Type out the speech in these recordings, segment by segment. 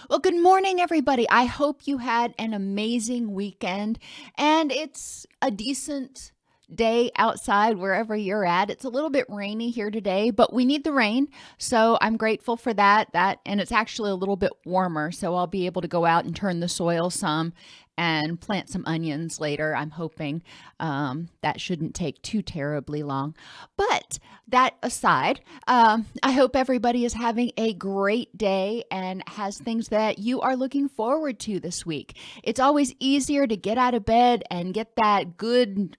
Well, good morning, everybody. I hope you had an amazing weekend and it's a decent day outside wherever you're at. It's a little bit rainy here today, but we need the rain. So I'm grateful for that. And it's actually a little bit warmer. So I'll be able to go out and turn the soil some and plant some onions later. I'm hoping that shouldn't take too terribly long. But that aside, I hope everybody is having a great day and has things that you are looking forward to this week. It's always easier to get out of bed and get that good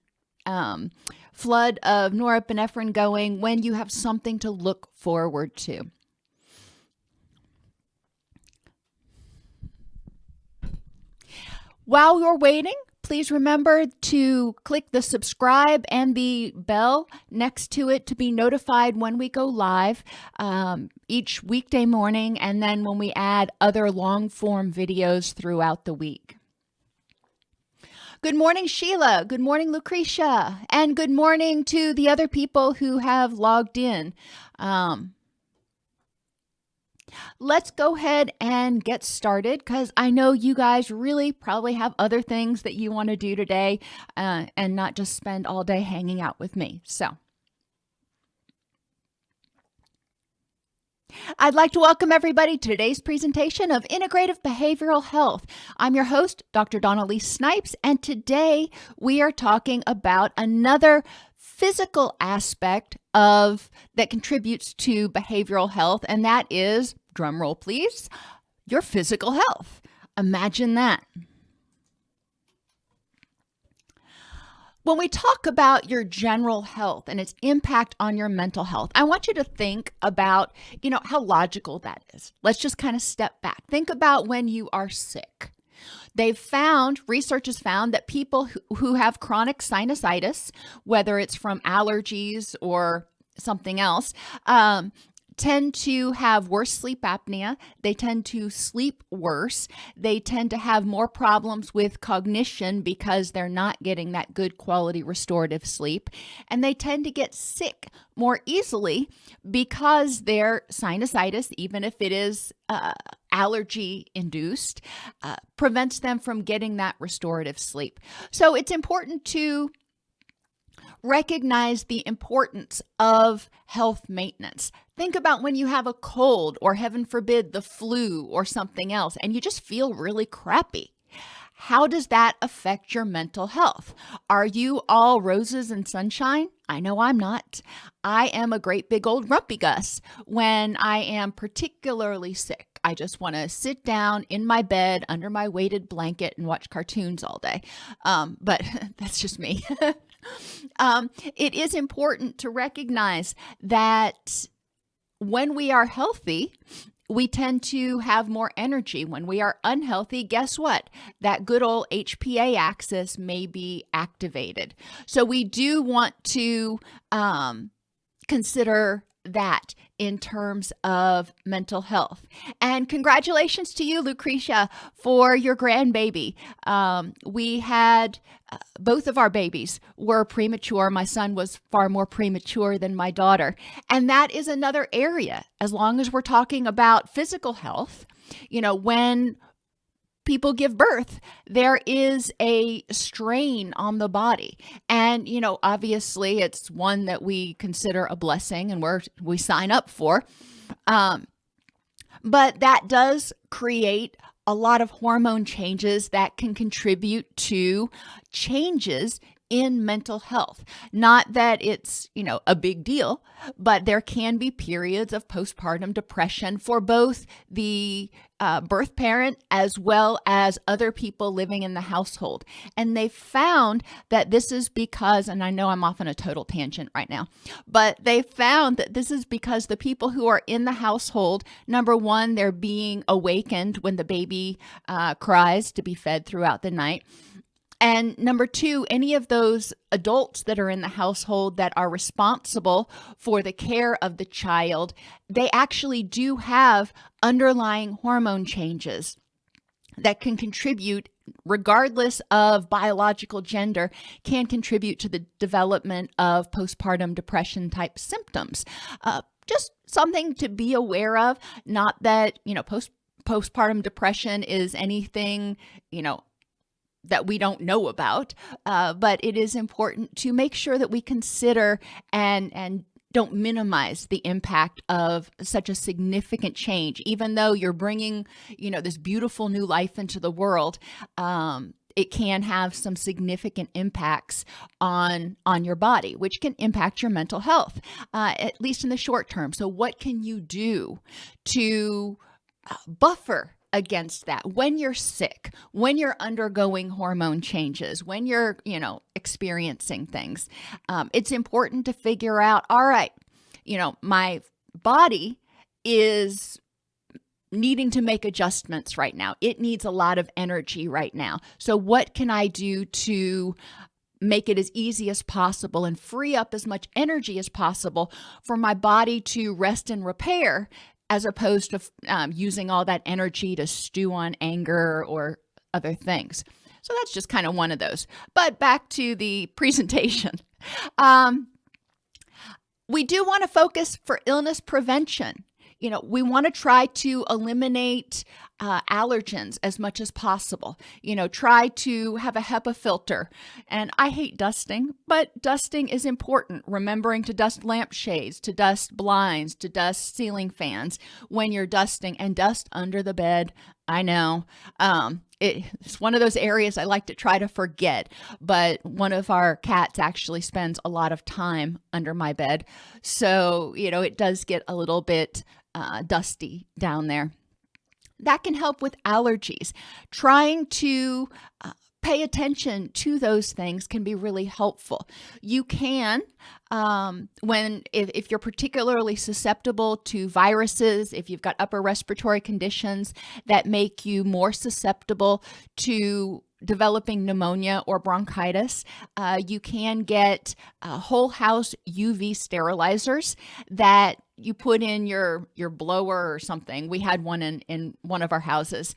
flood of norepinephrine going when you have something to look forward to. While you're waiting, please remember to click the subscribe and the bell next to it to be notified when we go live each weekday morning, and then when we add other long form videos throughout the week. Good morning, Sheila. Good morning, Lucretia. And good morning to the other people who have logged in. Let's go ahead and get started because I know you guys really probably have other things that you want to do today and not just spend all day hanging out with me. So I'd like to welcome everybody to today's presentation of Integrative Behavioral Health. I'm your host, Dr. Elise Snipes, and today we are talking about another physical aspect that contributes to behavioral health, and that is, drum roll please, your physical health. Imagine that. When we talk about your general health and its impact on your mental health, I want you to think about, how logical that is. Let's just kind of step back. Think about when you are sick. Research has found that people who have chronic sinusitis, whether it's from allergies or something else, tend to have worse sleep apnea. They tend to sleep worse. They tend to have more problems with cognition because they're not getting that good quality restorative sleep. And they tend to get sick more easily because their sinusitis, even if it is allergy induced, prevents them from getting that restorative sleep. So it's important to recognize the importance of health maintenance. Think about when you have a cold or, heaven forbid, the flu or something else, and you just feel really crappy. How does that affect your mental health? Are you all roses and sunshine? I know I'm not. I am a great big old grumpy Gus when I am particularly sick. I just want to sit down in my bed under my weighted blanket and watch cartoons all day. But that's just me. It is important to recognize that when we are healthy, we tend to have more energy. When we are unhealthy, guess what? That good old HPA axis may be activated. So we do want to consider that in terms of mental health. And congratulations to you, Lucretia, for your grandbaby. We had both of our babies were premature. My son was far more premature than my daughter. And that is another area, as long as we're talking about physical health, when people give birth, there is a strain on the body. And, obviously it's one that we consider a blessing and we sign up for. But that does create a lot of hormone changes that can contribute to changes in mental health. Not that it's, a big deal, but there can be periods of postpartum depression for both the birth parent as well as other people living in the household. And they found that this is because, and I know I'm off on a total tangent right now, but they found that this is because the people who are in the household, number one, they're being awakened when the baby cries to be fed throughout the night. And number two, any of those adults that are in the household that are responsible for the care of the child, they actually do have underlying hormone changes that can contribute, regardless of biological gender, can contribute to the development of postpartum depression type symptoms. Just something to be aware of, not that, postpartum depression is anything, that we don't know about, but it is important to make sure that we consider and don't minimize the impact of such a significant change. Even though you're bringing, this beautiful new life into the world, it can have some significant impacts on your body, which can impact your mental health, at least in the short term. So what can you do to buffer against that when you're sick, when you're undergoing hormone changes, when you're, experiencing things? It's important to figure out, all right, my body is needing to make adjustments right now. It needs a lot of energy right now. So what can I do to make it as easy as possible and free up as much energy as possible for my body to rest and repair, as opposed to using all that energy to stew on anger or other things? So that's just kind of one of those. But back to the presentation. We do want to focus for illness prevention. We want to try to eliminate allergens as much as possible. Try to have a HEPA filter. And I hate dusting, but dusting is important. Remembering to dust lampshades, to dust blinds, to dust ceiling fans when you're dusting, and dust under the bed. I know. It's one of those areas I like to try to forget, but one of our cats actually spends a lot of time under my bed. So, it does get a little bit dusty down there. That can help with allergies. Trying to pay attention to those things can be really helpful. You can, if you're particularly susceptible to viruses, if you've got upper respiratory conditions that make you more susceptible to developing pneumonia or bronchitis, you can get whole house UV sterilizers that you put in your blower or something. We had one in one of our houses.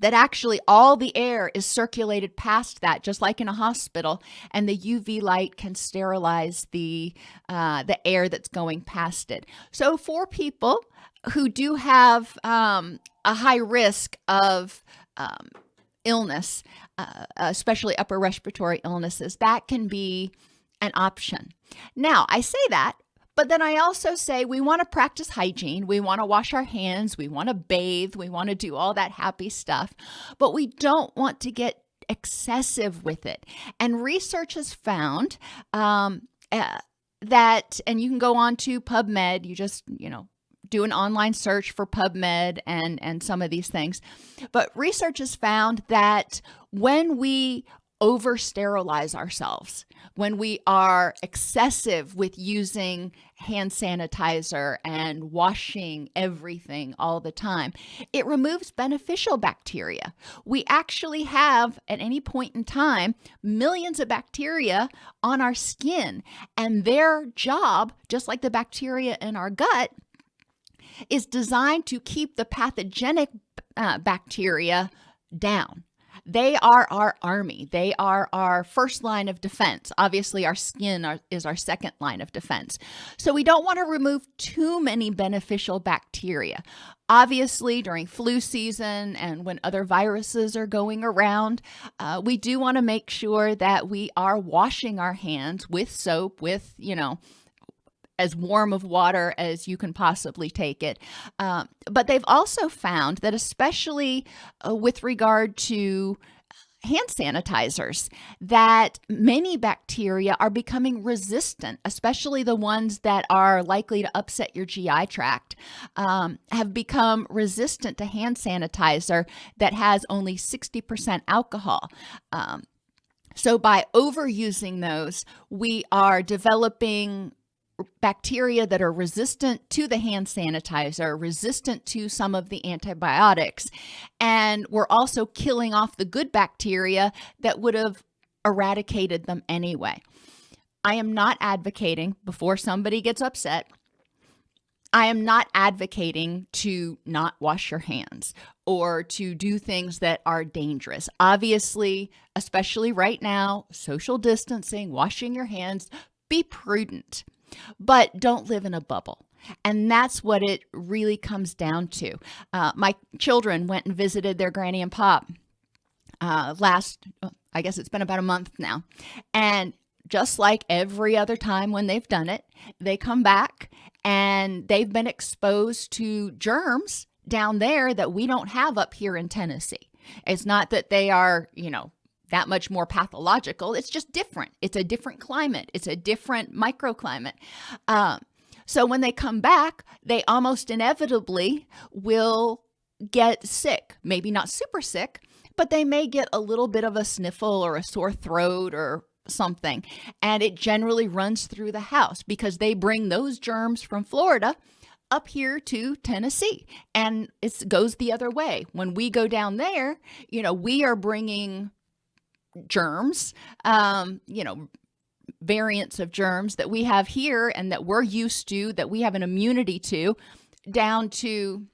That actually all the air is circulated past that, just like in a hospital, and the UV light can sterilize the air that's going past it. So for people who do have a high risk of illness, especially upper respiratory illnesses, that can be an option. Now, I say that, but then I also say we want to practice hygiene. We want to wash our hands. We want to bathe. We want to do all that happy stuff, but we don't want to get excessive with it. And research has found that, and you can go on to PubMed, you just, do an online search for PubMed and some of these things. But research has found that when we over-sterilize ourselves, when we are excessive with using hand sanitizer and washing everything all the time, it removes beneficial bacteria. We actually have, at any point in time, millions of bacteria on our skin, and their job, just like the bacteria in our gut, is designed to keep the pathogenic bacteria down. They are our army. They are our first line of defense. Obviously, our skin is our second line of defense. So we don't want to remove too many beneficial bacteria. Obviously, during flu season and when other viruses are going around, we do want to make sure that we are washing our hands with soap, with, as warm of water as you can possibly take it. But they've also found that, especially with regard to hand sanitizers, that many bacteria are becoming resistant, especially the ones that are likely to upset your GI tract, have become resistant to hand sanitizer that has only 60% alcohol. So by overusing those, we are developing bacteria that are resistant to the hand sanitizer, resistant to some of the antibiotics, and we're also killing off the good bacteria that would have eradicated them anyway. I am not advocating, before somebody gets upset, I am not advocating to not wash your hands or to do things that are dangerous. Obviously, especially right now, social distancing, washing your hands, be prudent. But don't live in a bubble. And that's what it really comes down to. My children went and visited their granny and pop I guess it's been about a month now. And just like every other time when they've done it, they come back and they've been exposed to germs down there that we don't have up here in Tennessee. It's not that they are, that much more pathological. It's just different. It's a different climate. It's a different microclimate. So when they come back, they almost inevitably will get sick. Maybe not super sick, but they may get a little bit of a sniffle or a sore throat or something. And it generally runs through the house because they bring those germs from Florida up here to Tennessee. And it goes the other way. When we go down there, we are bringing germs, variants of germs that we have here and that we're used to, that we have an immunity to, down to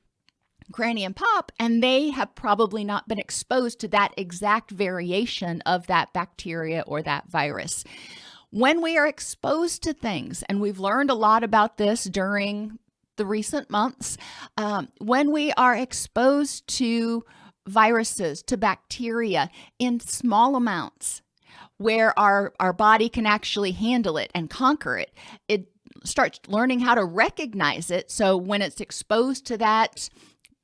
Granny and Pop, and they have probably not been exposed to that exact variation of that bacteria or that virus. When we are exposed to things, and we've learned a lot about this during the recent months, when we are exposed to viruses, to bacteria in small amounts, where our body can actually handle it and conquer it, it starts learning how to recognize it. So when it's exposed to that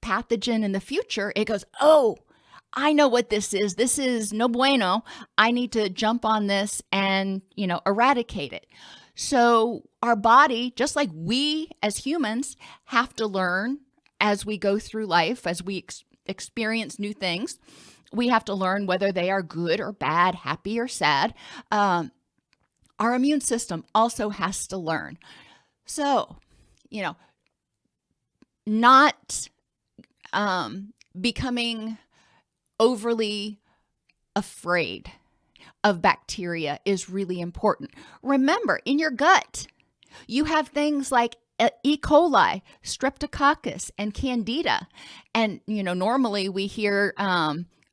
pathogen in the future, it goes, oh, I know what this is. This is no bueno. I need to jump on this and, eradicate it. So our body, just like we as humans, have to learn as we go through life, as we experience new things. We have to learn whether they are good or bad, happy or sad. Our immune system also has to learn. So, not becoming overly afraid of bacteria is really important. Remember, in your gut, you have things like E. coli, streptococcus, and candida. And, normally we hear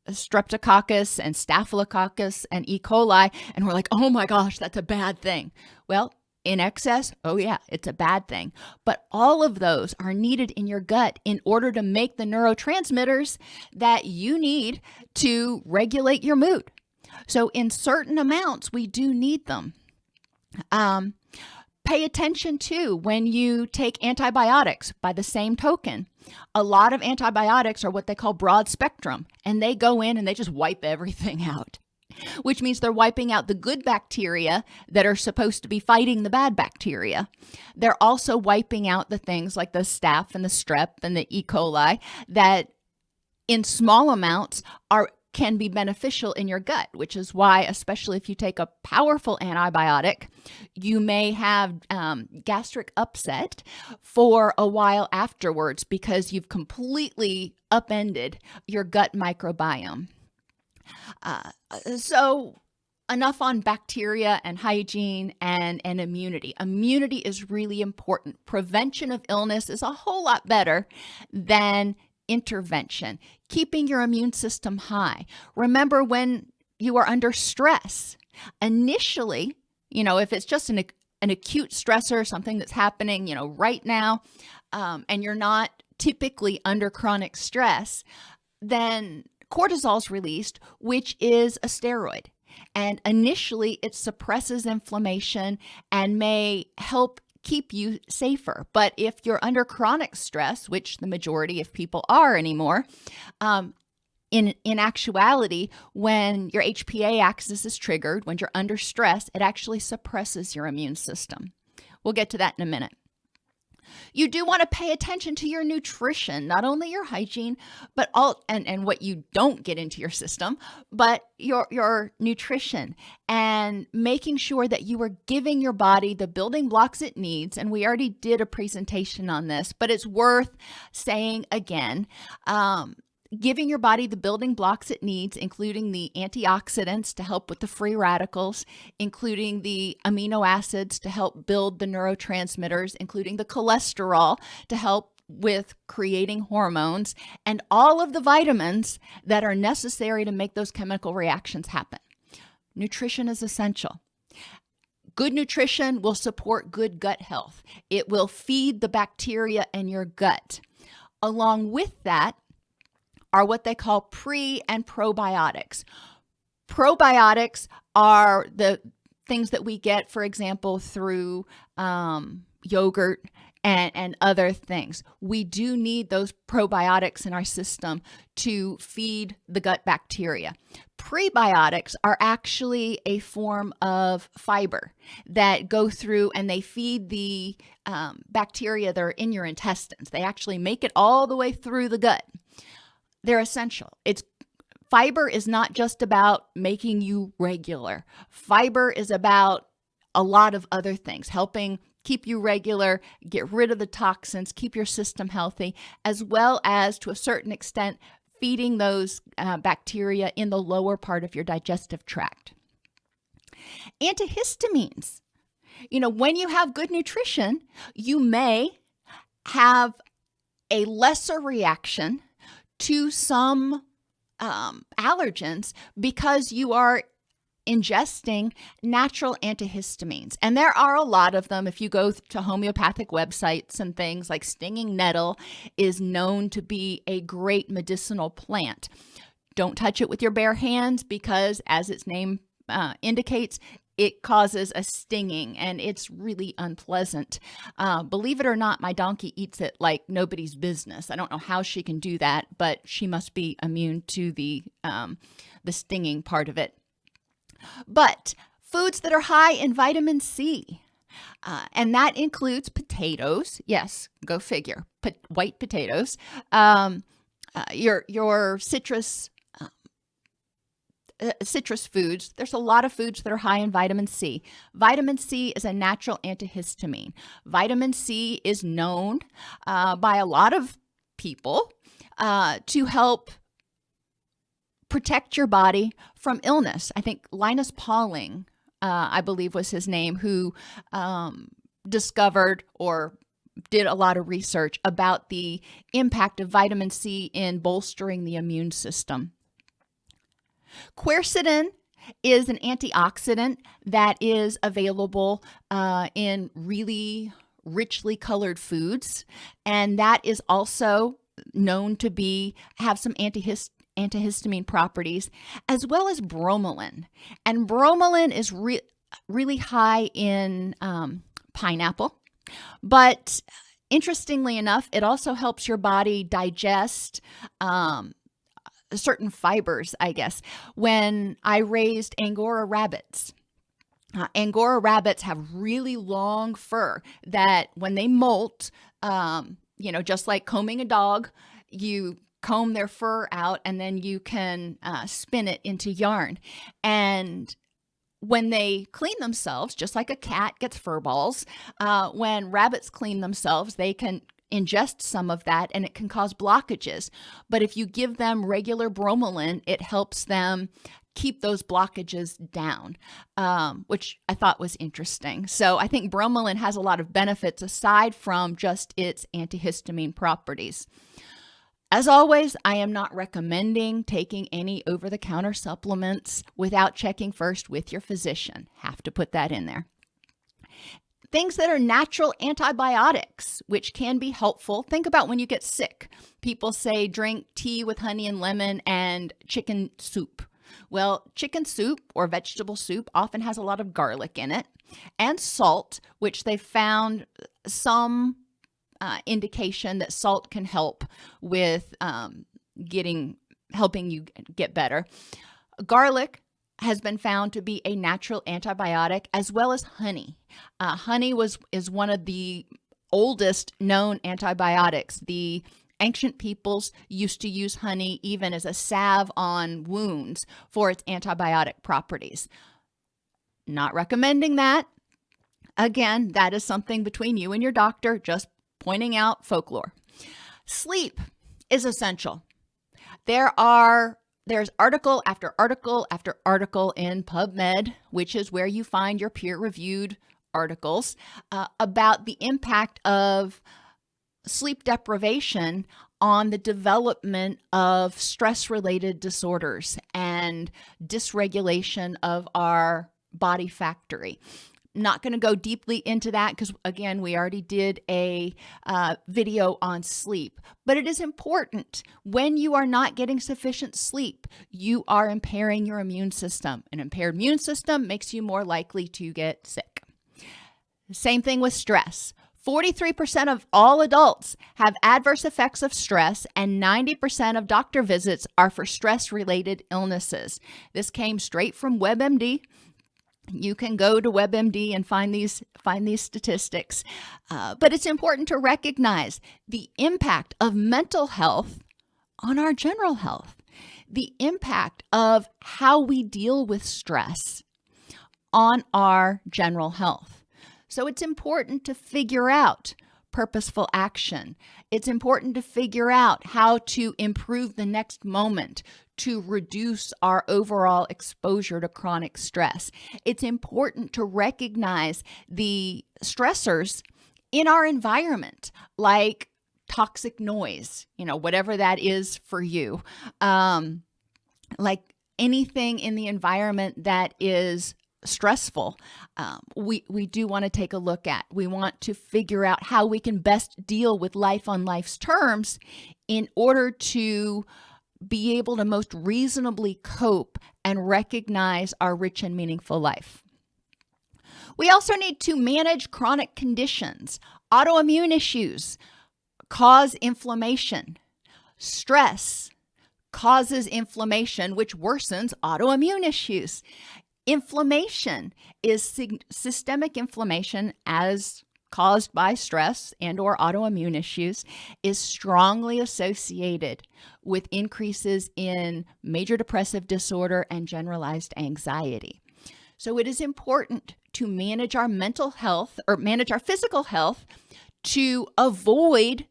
streptococcus and staphylococcus and E. coli, and we're like, oh my gosh, that's a bad thing. Well, in excess, oh yeah, it's a bad thing. But all of those are needed in your gut in order to make the neurotransmitters that you need to regulate your mood. So in certain amounts, we do need them. Pay attention to when you take antibiotics by the same token. A lot of antibiotics are what they call broad spectrum, and they go in and they just wipe everything out, which means they're wiping out the good bacteria that are supposed to be fighting the bad bacteria. They're also wiping out the things like the staph and the strep and the E. coli that in small amounts can be beneficial in your gut, which is why, especially if you take a powerful antibiotic, you may have gastric upset for a while afterwards because you've completely upended your gut microbiome. So enough on bacteria and hygiene and immunity. Immunity is really important. Prevention of illness is a whole lot better than intervention. Keeping your immune system high. Remember, when you are under stress, initially, if it's just an acute stressor, something that's happening, right now, and you're not typically under chronic stress, then cortisol is released, which is a steroid. And initially, it suppresses inflammation and may help keep you safer. But if you're under chronic stress, which the majority of people are anymore, in actuality, when your HPA axis is triggered, when you're under stress, it actually suppresses your immune system. We'll get to that in a minute. You do want to pay attention to your nutrition, not only your hygiene, but and what you don't get into your system, but your nutrition, and making sure that you are giving your body the building blocks it needs. And we already did a presentation on this, but it's worth saying again. Giving your body the building blocks it needs, including the antioxidants to help with the free radicals, including the amino acids to help build the neurotransmitters, including the cholesterol to help with creating hormones, and all of the vitamins that are necessary to make those chemical reactions happen. Nutrition is essential. Good nutrition will support good gut health. It will feed the bacteria in your gut. Along with that are what they call pre and probiotics. Probiotics are the things that we get, for example, through yogurt and other things. We do need those probiotics in our system to feed the gut bacteria. Prebiotics are actually a form of fiber that go through and they feed the bacteria that are in your intestines. They actually make it all the way through the gut. They're essential. Fiber is not just about making you regular. Fiber is about a lot of other things, helping keep you regular, get rid of the toxins, keep your system healthy, as well as, to a certain extent, feeding those bacteria in the lower part of your digestive tract. Antihistamines. When you have good nutrition, you may have a lesser reaction to some allergens because you are ingesting natural antihistamines. And there are a lot of them. If you go to homeopathic websites and things, like stinging nettle is known to be a great medicinal plant. Don't touch it with your bare hands because, as its name indicates, it causes a stinging and it's really unpleasant. Believe it or not, my donkey eats it like nobody's business. I don't know how she can do that, but she must be immune to the stinging part of it. But foods that are high in vitamin C, and that includes potatoes. Yes, go figure. White potatoes. Your citrus foods. There's a lot of foods that are high in vitamin C. Vitamin C is a natural antihistamine. Vitamin C is known by a lot of people to help protect your body from illness. I think Linus Pauling, I believe was his name, who discovered or did a lot of research about the impact of vitamin C in bolstering the immune system. Quercetin is an antioxidant that is available in really richly colored foods, and that is also known to have some antihistamine properties, as well as bromelain. And bromelain is really high in pineapple, but interestingly enough, it also helps your body digest certain fibers, I guess. When I raised Angora rabbits, Angora rabbits have really long fur that when they molt, just like combing a dog, you comb their fur out and then you can spin it into yarn. And when they clean themselves, just like a cat gets fur balls, when rabbits clean themselves, they can ingest some of that and it can cause blockages. But if you give them regular bromelain, it helps them keep those blockages down, which I thought was interesting. So I think bromelain has a lot of benefits aside from just its antihistamine properties. As always, I am not recommending taking any over-the-counter supplements without checking first with your physician. Have to put that in there. Things that are natural antibiotics, which can be helpful. Think about when you get sick. People say drink tea with honey and lemon and chicken soup. Well, chicken soup or vegetable soup often has a lot of garlic in it and salt, which they found some indication that salt can help with helping you get better. Garlic has been found to be a natural antibiotic, as well as honey. Honey is one of the oldest known antibiotics. The ancient peoples used to use honey even as a salve on wounds for its antibiotic properties. Not recommending that. Again, that is something between you and your doctor, just pointing out folklore. Sleep is essential. There's article after article after article in PubMed, which is where you find your peer-reviewed articles, about the impact of sleep deprivation on the development of stress-related disorders and dysregulation of our body factory. not going to go deeply into that because, again, we already did a video on sleep. But it is important. When you are not getting sufficient sleep, you are impairing your immune system. An impaired immune system makes you more likely to get sick. Same thing with stress. 43% of all adults have adverse effects of stress, and 90% of doctor visits are for stress-related illnesses. This came straight from WebMD. You can go to WebMD and find these statistics. But it's important to recognize the impact of mental health on our general health, the impact of how we deal with stress on our general health. So it's important to figure out purposeful action. It's important to figure out how to improve the next moment to reduce our overall exposure to chronic stress. It's important to recognize the stressors in our environment, like toxic noise, whatever that is for you, like anything in the environment that is stressful, we do want to take a look at. We want to figure out how we can best deal with life on life's terms in order to be able to most reasonably cope and recognize our rich and meaningful life. We also need to manage chronic conditions. Autoimmune issues cause inflammation. Stress causes inflammation, which worsens autoimmune issues. Inflammation is systemic inflammation as caused by stress and or autoimmune issues is strongly associated with increases in major depressive disorder and generalized anxiety. So it is important to manage our mental health or manage our physical health to avoid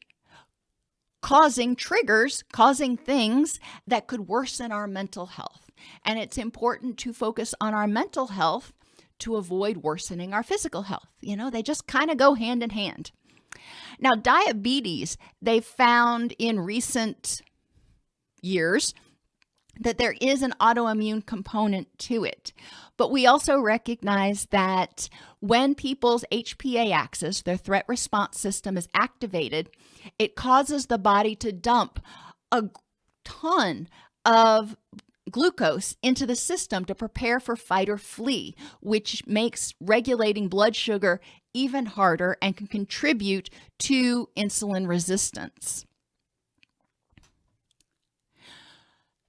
causing things that could worsen our mental health. And it's important to focus on our mental health to avoid worsening our physical health. They just kind of go hand in hand. Now, diabetes, they've found in recent years that there is an autoimmune component to it. But we also recognize that when people's HPA axis, their threat response system, is activated, it causes the body to dump a ton of glucose into the system to prepare for fight or flee, which makes regulating blood sugar even harder and can contribute to insulin resistance.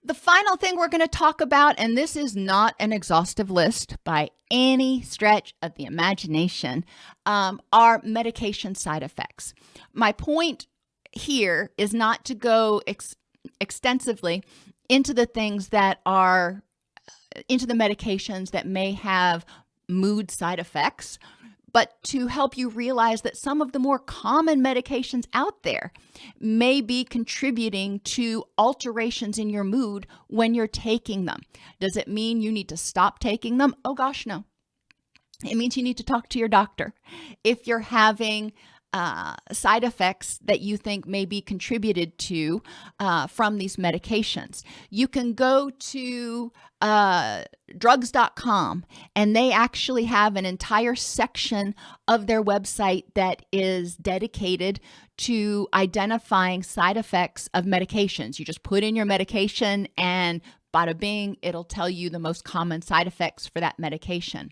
The final thing we're going to talk about, and this is not an exhaustive list by any stretch of the imagination, are medication side effects. My point here is not to go extensively into the things that are, into the medications that may have mood side effects, but to help you realize that some of the more common medications out there may be contributing to alterations in your mood when you're taking them. Does it mean you need to stop taking them? Oh gosh, no. It means you need to talk to your doctor. If you're having side effects that you think may be contributed to from these medications. You can go to drugs.com, and they actually have an entire section of their website that is dedicated to identifying side effects of medications. You just put in your medication and bada bing, it'll tell you the most common side effects for that medication.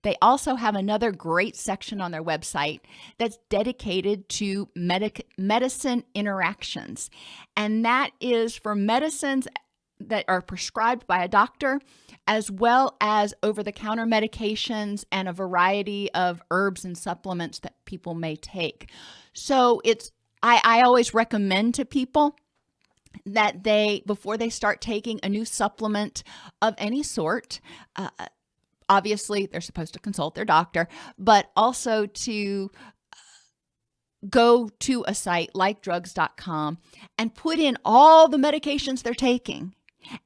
They also have another great section on their website that's dedicated to medicine interactions. And that is for medicines that are prescribed by a doctor, as well as over-the-counter medications and a variety of herbs and supplements that people may take. So I always recommend to people that before they start taking a new supplement of any sort, obviously, they're supposed to consult their doctor, but also to go to a site like drugs.com and put in all the medications they're taking.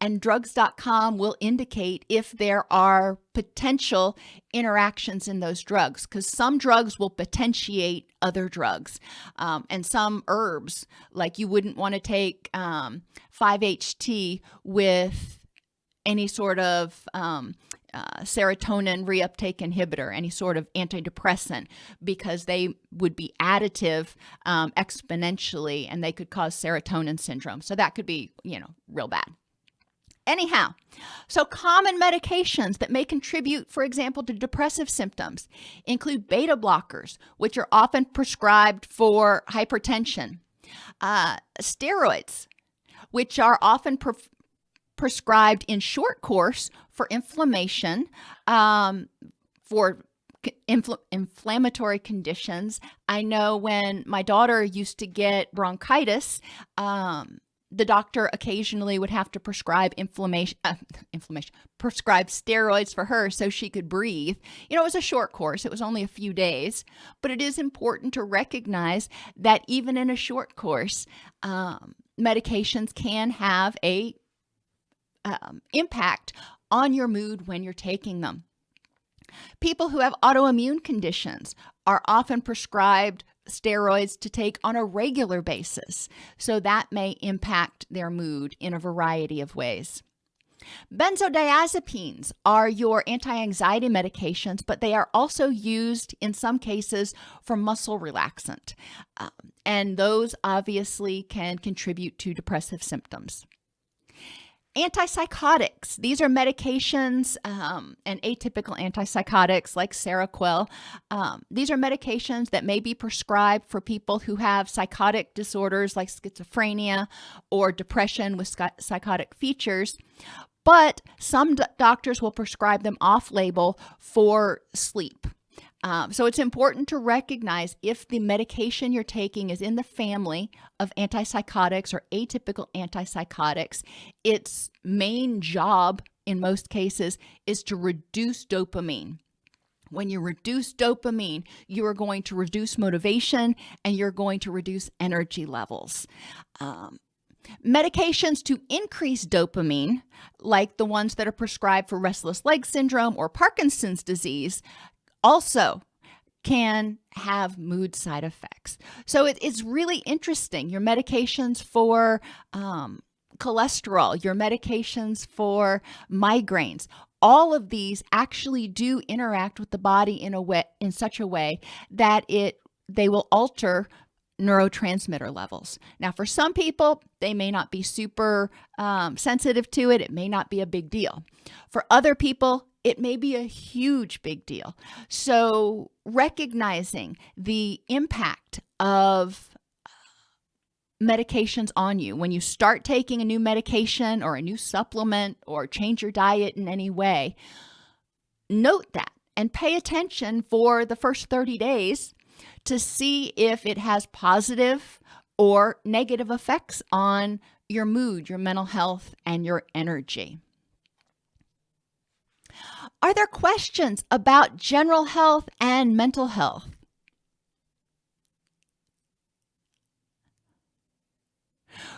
And drugs.com will indicate if there are potential interactions in those drugs, because some drugs will potentiate other drugs. And some herbs, like you wouldn't want to take 5-HT with any sort of serotonin reuptake inhibitor, any sort of antidepressant, because they would be additive exponentially, and they could cause serotonin syndrome. So that could be, real bad. Anyhow, so common medications that may contribute, for example, to depressive symptoms include beta blockers, which are often prescribed for hypertension, steroids, which are often prescribed in short course for inflammation, for inflammatory conditions. I know when my daughter used to get bronchitis, the doctor occasionally would have to prescribe prescribe steroids for her so she could breathe. It was a short course. It was only a few days, but it is important to recognize that even in a short course, medications can have a impact on your mood when you're taking them. People who have autoimmune conditions are often prescribed steroids to take on a regular basis, so that may impact their mood in a variety of ways. Benzodiazepines are your anti-anxiety medications, but they are also used in some cases for muscle relaxant, and those obviously can contribute to depressive symptoms. Antipsychotics, these are medications, and atypical antipsychotics like Seroquel. These are medications that may be prescribed for people who have psychotic disorders like schizophrenia or depression with psychotic features, but some doctors will prescribe them off-label for sleep. So it's important to recognize if the medication you're taking is in the family of antipsychotics or atypical antipsychotics. Its main job in most cases is to reduce dopamine. When you reduce dopamine, you are going to reduce motivation and you're going to reduce energy levels. Medications to increase dopamine, like the ones that are prescribed for restless leg syndrome or Parkinson's disease, also can have mood side effects. So it's really interesting. Your medications for cholesterol, your medications for migraines, all of these actually do interact with the body in such a way that they will alter neurotransmitter levels. Now, for some people, they may not be super sensitive to it. It may not be a big deal. For other people, it may be a huge big deal. So recognizing the impact of medications on you when you start taking a new medication or a new supplement or change your diet in any way, note that and pay attention for the first 30 days to see if it has positive or negative effects on your mood, your mental health, and your energy. Are there questions about general health and mental health?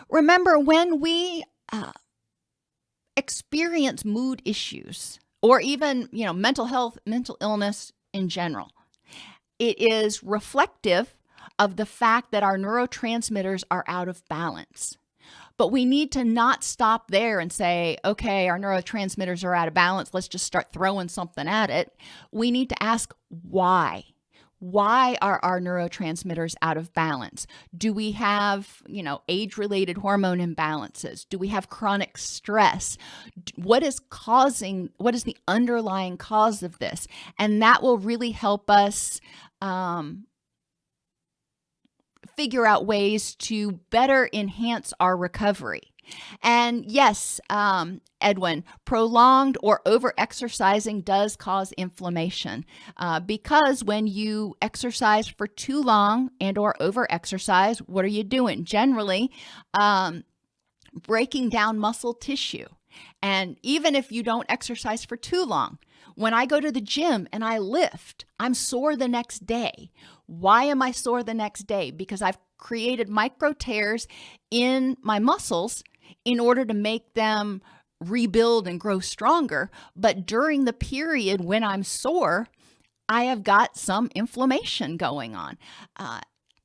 Remember, when we experience mood issues or even, mental health, mental illness in general, it is reflective of the fact that our neurotransmitters are out of balance. But we need to not stop there and say, okay, our neurotransmitters are out of balance. Let's just start throwing something at it. We need to ask why. Why are our neurotransmitters out of balance? Do we have, age-related hormone imbalances? Do we have chronic stress? What is the underlying cause of this? And that will really help us figure out ways to better enhance our recovery. And yes, Edwin, prolonged or over-exercising does cause inflammation because when you exercise for too long and or over-exercise, what are you doing? Generally, breaking down muscle tissue. And even if you don't exercise for too long, when I go to the gym and I lift, I'm sore the next day. Why am I sore the next day? Because I've created micro tears in my muscles in order to make them rebuild and grow stronger. But during the period when I'm sore, I have got some inflammation going on.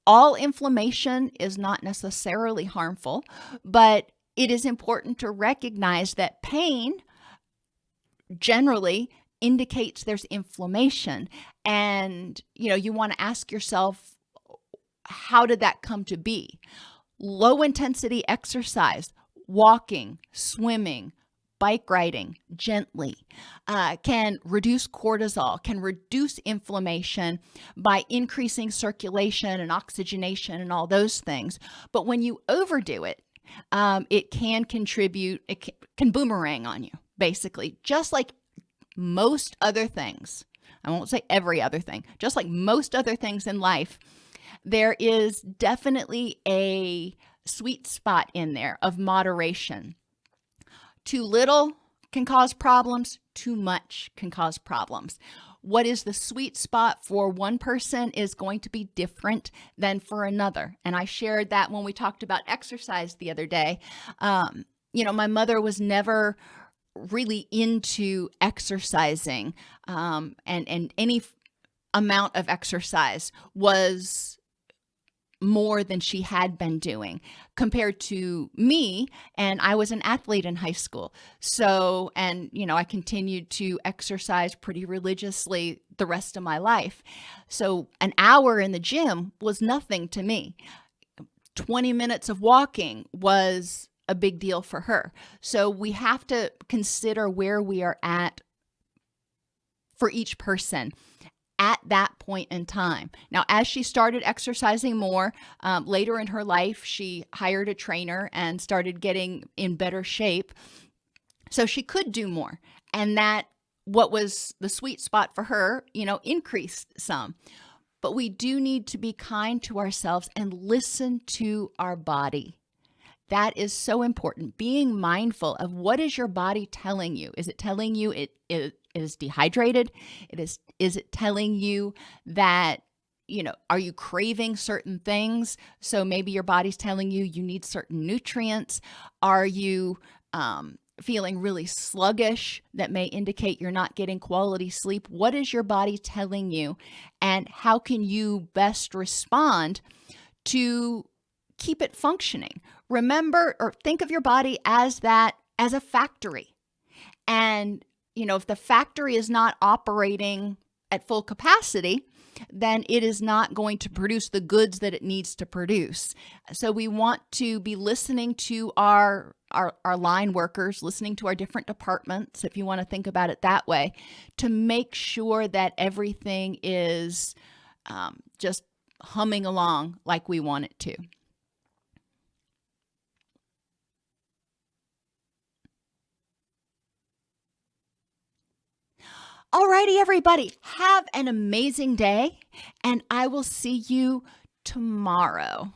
All inflammation is not necessarily harmful, but it is important to recognize that pain generally indicates there's inflammation. And, you want to ask yourself, how did that come to be? Low intensity exercise, walking, swimming, bike riding gently can reduce cortisol, can reduce inflammation by increasing circulation and oxygenation and all those things. But when you overdo it, it can contribute, it can boomerang on you, basically, just like most other things. I won't say every other thing, just like most other things in life. There is definitely a sweet spot in there of moderation. Too little can cause problems. Too much can cause problems. What is the sweet spot for one person is going to be different than for another. And I shared that when we talked about exercise the other day. My mother was never really into exercising, and any amount of exercise was more than she had been doing compared to me. And I was an athlete in high school. So, and, I continued to exercise pretty religiously the rest of my life. So an hour in the gym was nothing to me. 20 minutes of walking was a big deal for her. So we have to consider where we are at for each person at that point in time. Now, as she started exercising more, later in her life, she hired a trainer and started getting in better shape. So she could do more. And that, what was the sweet spot for her, increased some. But we do need to be kind to ourselves and listen to our body. That is so important. Being mindful of what is your body telling you. Is it telling you it is dehydrated? Is it telling you that, are you craving certain things? So maybe your body's telling you you need certain nutrients. Are you feeling really sluggish? That may indicate you're not getting quality sleep. What is your body telling you? And how can you best respond to keep it functioning? Remember, or think of your body as a factory. And, if the factory is not operating at full capacity, then it is not going to produce the goods that it needs to produce. So we want to be listening to our line workers, listening to our different departments, if you want to think about it that way, to make sure that everything is just humming along like we want it to. Alrighty, everybody, have an amazing day, and I will see you tomorrow.